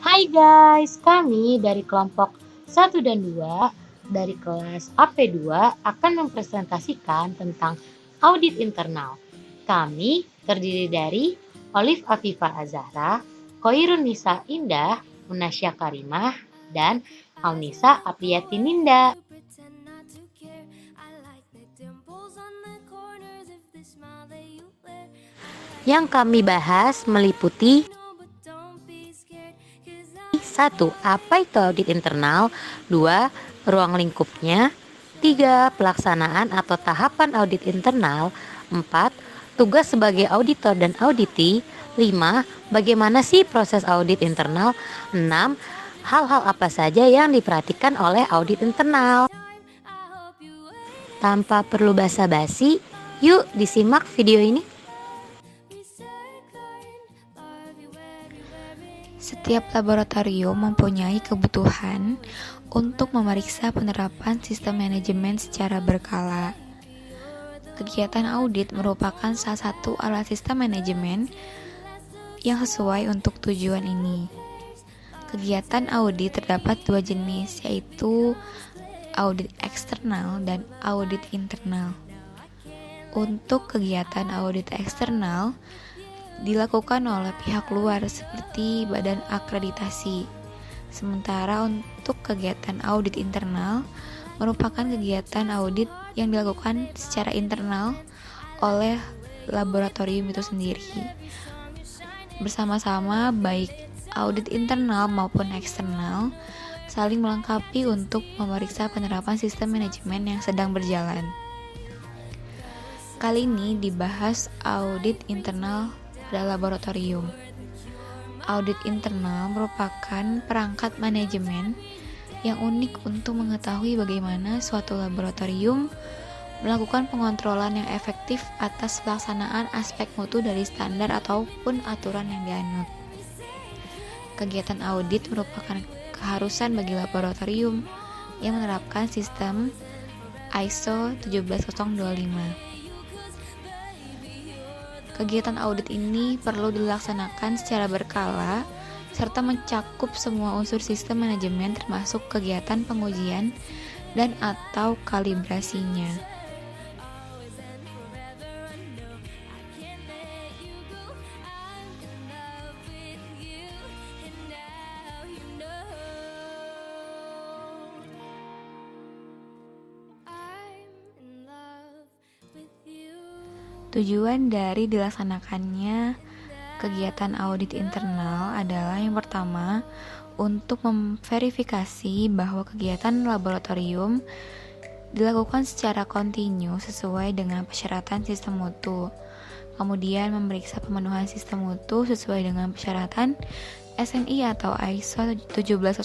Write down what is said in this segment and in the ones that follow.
Hai guys, kami dari kelompok 1 dan 2 dari kelas AP2 akan mempresentasikan tentang audit internal. Kami terdiri dari Olive Afifa Azahra, Khoirun Nisa Indah, Munasya Karimah, dan Alnisa Apriyati Ninda. Yang kami bahas meliputi 1. Apa itu audit internal? 2. Ruang lingkupnya. 3. Pelaksanaan atau tahapan audit internal. 4. Tugas sebagai auditor dan auditi. 5. Bagaimana sih proses audit internal? 6. Hal-hal apa saja yang diperhatikan oleh audit internal? Tanpa perlu basa-basi, yuk disimak video ini. Setiap laboratorium mempunyai kebutuhan untuk memeriksa penerapan sistem manajemen secara berkala. Kegiatan audit merupakan salah satu alat sistem manajemen yang sesuai untuk tujuan ini. Kegiatan audit terdapat dua jenis, yaitu audit eksternal dan audit internal. Untuk kegiatan audit eksternal dilakukan oleh pihak luar seperti badan akreditasi. Sementara untuk kegiatan audit internal merupakan kegiatan audit yang dilakukan secara internal oleh laboratorium itu sendiri. Bersama-sama baik audit internal maupun eksternal saling melengkapi untuk memeriksa penerapan sistem manajemen yang sedang berjalan. Kali ini dibahas audit internal pada laboratorium. Audit internal merupakan perangkat manajemen yang unik untuk mengetahui bagaimana suatu laboratorium melakukan pengontrolan yang efektif atas pelaksanaan aspek mutu dari standar ataupun aturan yang dianut. Kegiatan audit merupakan keharusan bagi laboratorium yang menerapkan sistem ISO 17025. Kegiatan audit ini perlu dilaksanakan secara berkala serta mencakup semua unsur sistem manajemen termasuk kegiatan pengujian dan atau kalibrasinya. Tujuan dari dilaksanakannya kegiatan audit internal adalah yang pertama, untuk memverifikasi bahwa kegiatan laboratorium dilakukan secara kontinu sesuai dengan persyaratan sistem mutu. Kemudian memeriksa pemenuhan sistem mutu sesuai dengan persyaratan SNI atau ISO 17025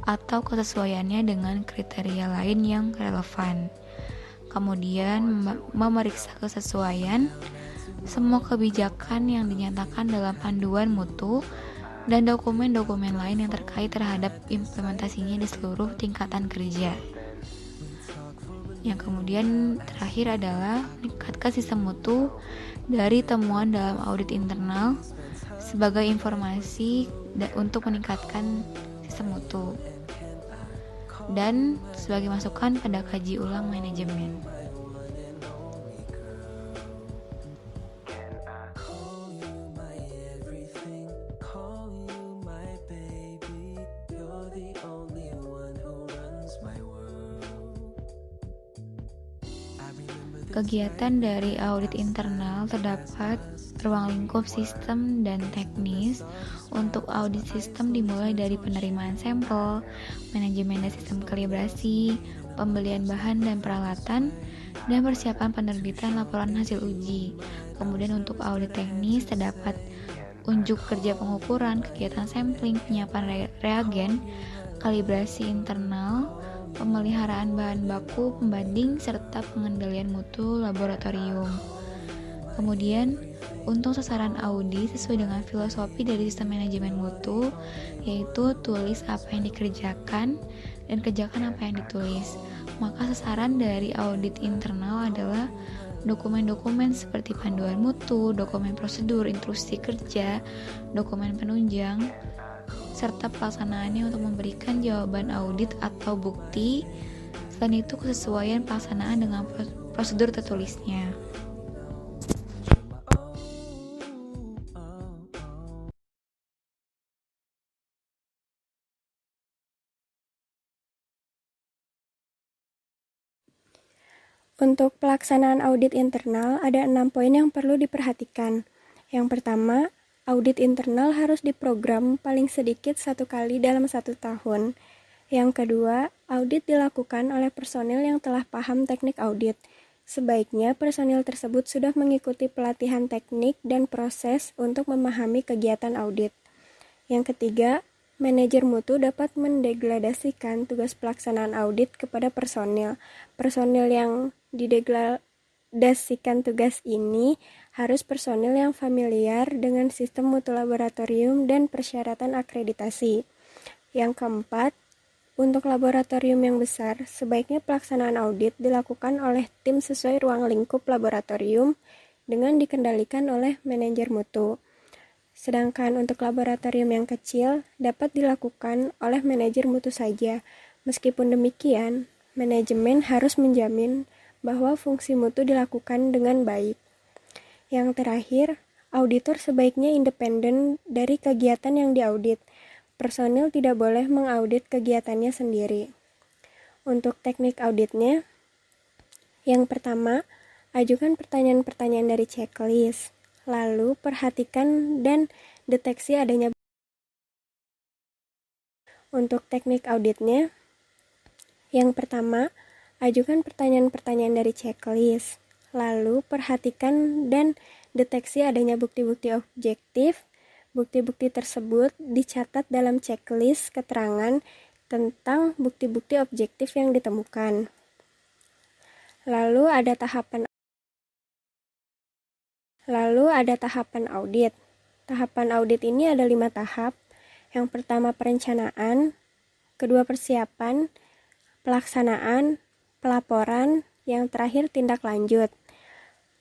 atau kesesuaiannya dengan kriteria lain yang relevan. Kemudian memeriksa kesesuaian semua kebijakan yang dinyatakan dalam panduan mutu dan dokumen-dokumen lain yang terkait terhadap implementasinya di seluruh tingkatan kerja. Yang kemudian terakhir adalah meningkatkan sistem mutu dari temuan dalam audit internal sebagai informasi untuk meningkatkan sistem mutu dan sebagai masukan pada kaji ulang manajemen. Kegiatan dari audit internal terdapat ruang lingkup sistem dan teknis. Untuk audit sistem dimulai dari penerimaan sampel, manajemen dan sistem kalibrasi, pembelian bahan dan peralatan, dan persiapan penerbitan laporan hasil uji. Kemudian untuk audit teknis terdapat unjuk kerja pengukuran, kegiatan sampling, penyiapan reagen, kalibrasi internal, pemeliharaan bahan baku, pembanding, serta pengendalian mutu laboratorium. Kemudian, untuk sasaran audit sesuai dengan filosofi dari sistem manajemen mutu, yaitu tulis apa yang dikerjakan dan kerjakan apa yang ditulis. Maka sasaran dari audit internal adalah dokumen-dokumen seperti panduan mutu, dokumen prosedur, instruksi kerja, dokumen penunjang, serta pelaksanaannya untuk memberikan jawaban audit atau bukti. Selain itu, kesesuaian pelaksanaan dengan prosedur tertulisnya. Untuk pelaksanaan audit internal, ada 6 poin yang perlu diperhatikan. Yang pertama, audit internal harus diprogram paling sedikit 1 kali dalam 1 tahun. Yang kedua, audit dilakukan oleh personil yang telah paham teknik audit. Sebaiknya personil tersebut sudah mengikuti pelatihan teknik dan proses untuk memahami kegiatan audit. Yang ketiga, manajer mutu dapat mendegradasikan tugas pelaksanaan audit kepada personil. Personil yang didegradasikan tugas ini harus personil yang familiar dengan sistem mutu laboratorium dan persyaratan akreditasi. Yang keempat, untuk laboratorium yang besar, sebaiknya pelaksanaan audit dilakukan oleh tim sesuai ruang lingkup laboratorium dengan dikendalikan oleh manajer mutu. Sedangkan untuk laboratorium yang kecil dapat dilakukan oleh manajer mutu saja. Meskipun demikian, manajemen harus menjamin bahwa fungsi mutu dilakukan dengan baik. Yang terakhir, auditor sebaiknya independen dari kegiatan yang diaudit. Personil tidak boleh mengaudit kegiatannya sendiri. Untuk teknik auditnya, yang pertama, ajukan pertanyaan-pertanyaan dari checklist. Lalu, perhatikan dan deteksi adanya. Untuk teknik auditnya, yang pertama, ajukan pertanyaan-pertanyaan dari checklist. Lalu, perhatikan dan deteksi adanya bukti-bukti objektif. Bukti-bukti tersebut dicatat dalam checklist keterangan tentang bukti-bukti objektif yang ditemukan. Lalu ada tahapan audit. Tahapan audit ini ada 5 tahap. Yang pertama perencanaan, kedua persiapan, pelaksanaan, pelaporan, yang terakhir tindak lanjut.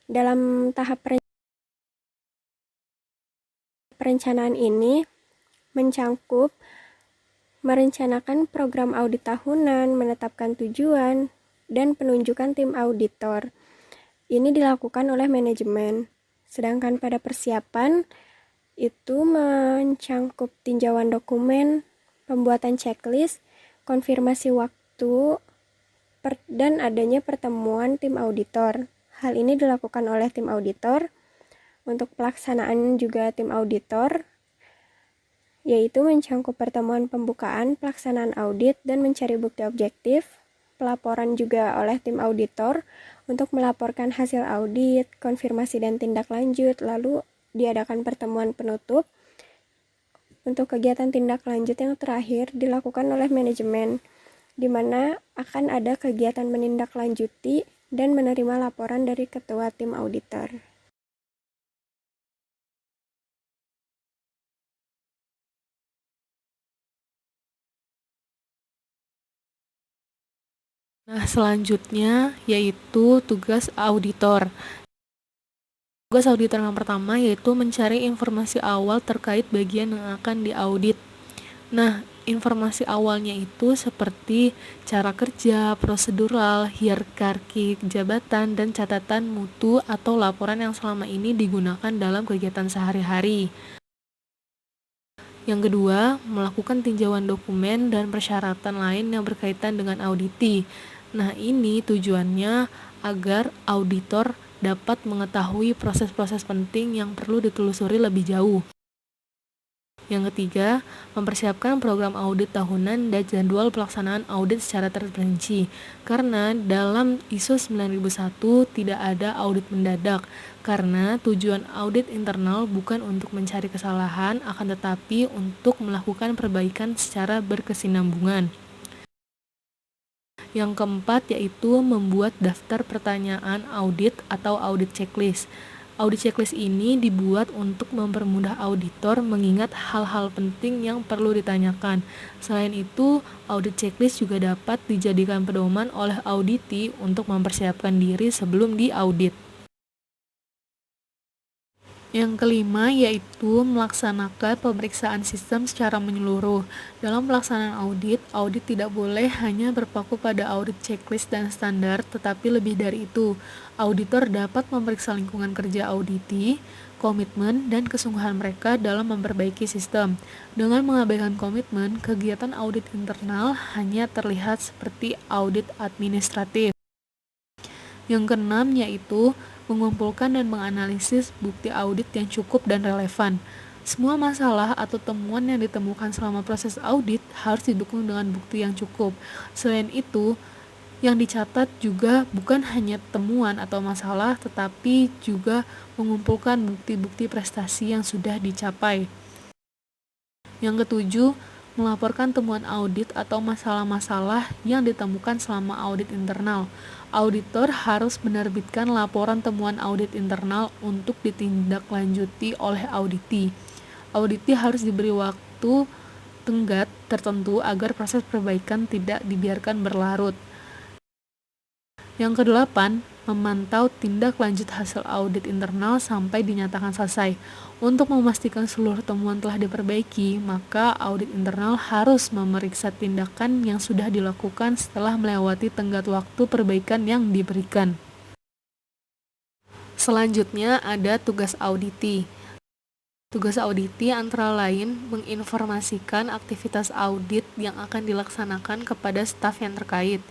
Dalam tahap perencanaan ini mencangkup merencanakan program audit tahunan, menetapkan tujuan, dan penunjukan tim auditor. Ini dilakukan oleh manajemen. Sedangkan pada persiapan itu mencangkup tinjauan dokumen, pembuatan checklist, konfirmasi waktu, dan adanya pertemuan tim auditor. Hal ini dilakukan oleh tim auditor. Untuk pelaksanaan juga tim auditor, yaitu mencangkup pertemuan pembukaan, pelaksanaan audit, dan mencari bukti objektif. Pelaporan juga oleh tim auditor untuk melaporkan hasil audit, konfirmasi dan tindak lanjut, lalu diadakan pertemuan penutup. Untuk kegiatan tindak lanjut yang terakhir dilakukan oleh manajemen, di mana akan ada kegiatan menindaklanjuti dan menerima laporan dari ketua tim auditor. Nah, selanjutnya yaitu tugas auditor. Tugas auditor yang pertama yaitu mencari informasi awal terkait bagian yang akan diaudit. Nah, informasi awalnya itu seperti cara kerja, prosedural, hierarki jabatan, dan catatan mutu atau laporan yang selama ini digunakan dalam kegiatan sehari-hari. Yang kedua, melakukan tinjauan dokumen dan persyaratan lain yang berkaitan dengan auditi. Nah, ini tujuannya agar auditor dapat mengetahui proses-proses penting yang perlu ditelusuri lebih jauh. Yang ketiga, mempersiapkan program audit tahunan dan jadwal pelaksanaan audit secara terperinci. Karena dalam ISO 9001 tidak ada audit mendadak, karena tujuan audit internal bukan untuk mencari kesalahan, akan tetapi untuk melakukan perbaikan secara berkesinambungan. Yang keempat yaitu membuat daftar pertanyaan audit atau audit checklist. Audit checklist ini dibuat untuk mempermudah auditor mengingat hal-hal penting yang perlu ditanyakan. Selain itu, audit checklist juga dapat dijadikan pedoman oleh auditi untuk mempersiapkan diri sebelum diaudit. Yang kelima yaitu melaksanakan pemeriksaan sistem secara menyeluruh. Dalam pelaksanaan audit, audit tidak boleh hanya berpaku pada audit checklist dan standar, tetapi lebih dari itu. Auditor dapat memeriksa lingkungan kerja auditi, komitmen, dan kesungguhan mereka dalam memperbaiki sistem. Dengan mengabaikan komitmen, kegiatan audit internal hanya terlihat seperti audit administratif. Yang keenam yaitu mengumpulkan dan menganalisis bukti audit yang cukup dan relevan. Semua masalah atau temuan yang ditemukan selama proses audit harus didukung dengan bukti yang cukup. Selain itu, yang dicatat juga bukan hanya temuan atau masalah, tetapi juga mengumpulkan bukti-bukti prestasi yang sudah dicapai. Yang ketujuh, melaporkan temuan audit atau masalah-masalah yang ditemukan selama audit internal. Auditor harus menerbitkan laporan temuan audit internal untuk ditindaklanjuti oleh auditi. Auditi harus diberi waktu tenggat tertentu agar proses perbaikan tidak dibiarkan berlarut. Yang kedelapan, memantau tindak lanjut hasil audit internal sampai dinyatakan selesai. Untuk memastikan seluruh temuan telah diperbaiki, maka audit internal harus memeriksa tindakan yang sudah dilakukan setelah melewati tenggat waktu perbaikan yang diberikan. Selanjutnya ada tugas auditi. Tugas auditi antara lain menginformasikan aktivitas audit yang akan dilaksanakan kepada staf yang terkait.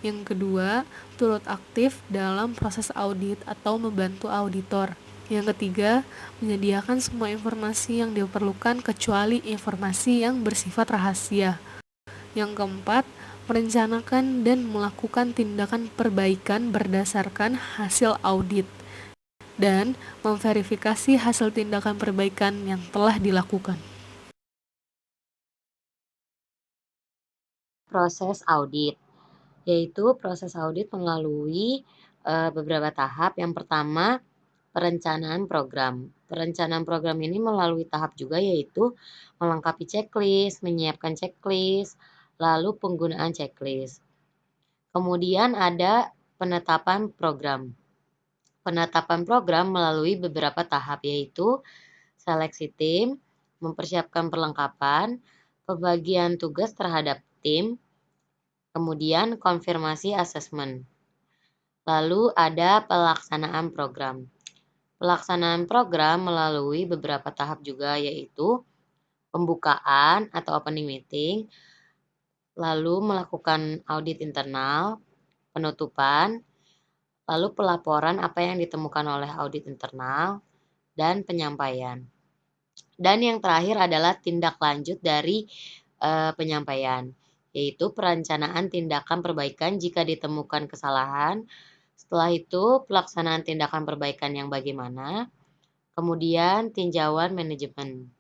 Yang kedua, turut aktif dalam proses audit atau membantu auditor. Yang ketiga, menyediakan semua informasi yang diperlukan kecuali informasi yang bersifat rahasia. Yang keempat, merencanakan dan melakukan tindakan perbaikan berdasarkan hasil audit dan memverifikasi hasil tindakan perbaikan yang telah dilakukan. Proses audit, yaitu proses audit melalui beberapa tahap. Yang pertama, perencanaan program. Perencanaan program ini melalui tahap juga, yaitu melengkapi checklist, menyiapkan checklist, lalu penggunaan checklist. Kemudian ada penetapan program. Penetapan program melalui beberapa tahap, yaitu seleksi tim, mempersiapkan perlengkapan, pembagian tugas terhadap tim, kemudian konfirmasi asesmen. Lalu ada pelaksanaan program. Pelaksanaan program melalui beberapa tahap juga, yaitu pembukaan atau opening meeting, lalu melakukan audit internal, penutupan, lalu pelaporan apa yang ditemukan oleh audit internal, dan penyampaian. Dan yang terakhir adalah tindak lanjut dari penyampaian, yaitu perencanaan tindakan perbaikan jika ditemukan kesalahan. Setelah itu, pelaksanaan tindakan perbaikan yang bagaimana, kemudian tinjauan manajemen.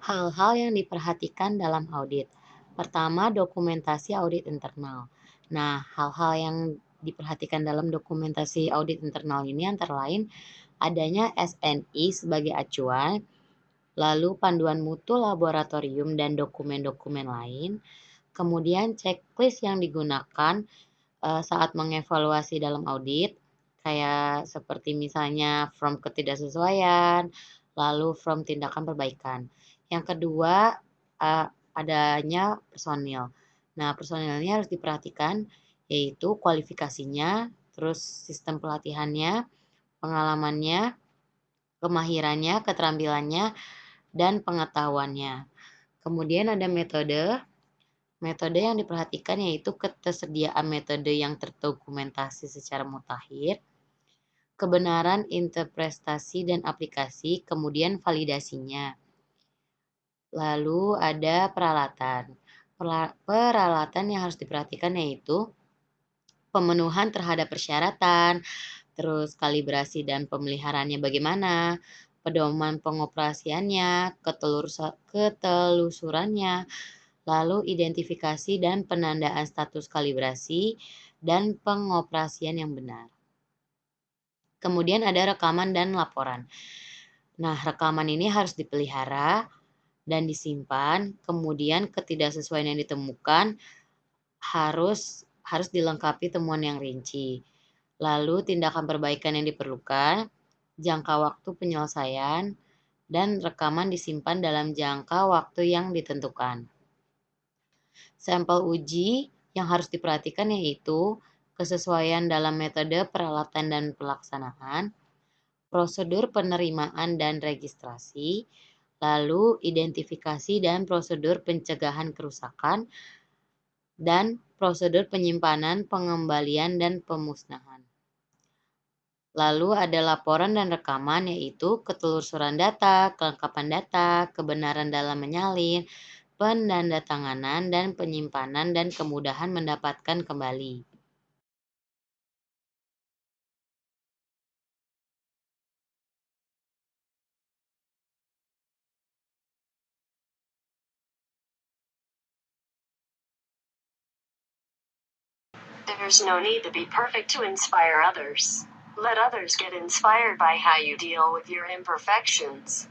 Hal-hal yang diperhatikan dalam audit. Pertama, dokumentasi audit internal. Nah, hal-hal yang diperhatikan dalam dokumentasi audit internal ini antara lain adanya SNI sebagai acuan, lalu panduan mutu laboratorium dan dokumen-dokumen lain, kemudian checklist yang digunakan saat mengevaluasi dalam audit, kayak seperti misalnya from ketidaksesuaian, lalu from tindakan perbaikan. Yang kedua, adanya personil. Nah, personilnya harus diperhatikan, yaitu kualifikasinya, terus sistem pelatihannya, pengalamannya, kemahirannya, keterampilannya, dan pengetahuannya. Kemudian ada metode. Metode yang diperhatikan yaitu ketersediaan metode yang terdokumentasi secara mutakhir, kebenaran interpretasi dan aplikasi, kemudian validasinya. Lalu ada peralatan. Peralatan yang harus diperhatikan yaitu pemenuhan terhadap persyaratan, terus kalibrasi dan pemeliharaannya bagaimana, pedoman pengoperasiannya, ketelusurannya, lalu identifikasi dan penandaan status kalibrasi dan pengoperasian yang benar. Kemudian ada rekaman dan laporan. Nah, rekaman ini harus dipelihara dan disimpan. Kemudian ketidaksesuaian yang ditemukan harus dilengkapi temuan yang rinci. Lalu tindakan perbaikan yang diperlukan, jangka waktu penyelesaian, dan rekaman disimpan dalam jangka waktu yang ditentukan. Sampel uji yang harus diperhatikan yaitu kesesuaian dalam metode, peralatan, dan pelaksanaan, prosedur penerimaan dan registrasi, lalu identifikasi dan prosedur pencegahan kerusakan, dan prosedur penyimpanan, pengembalian, dan pemusnahan. Lalu ada laporan dan rekaman yaitu ketelusuran data, kelengkapan data, kebenaran dalam menyalin, penandatanganan dan penyimpanan, dan kemudahan mendapatkan kembali. There's no need to be perfect to inspire others. Let others get inspired by how you deal with your imperfections.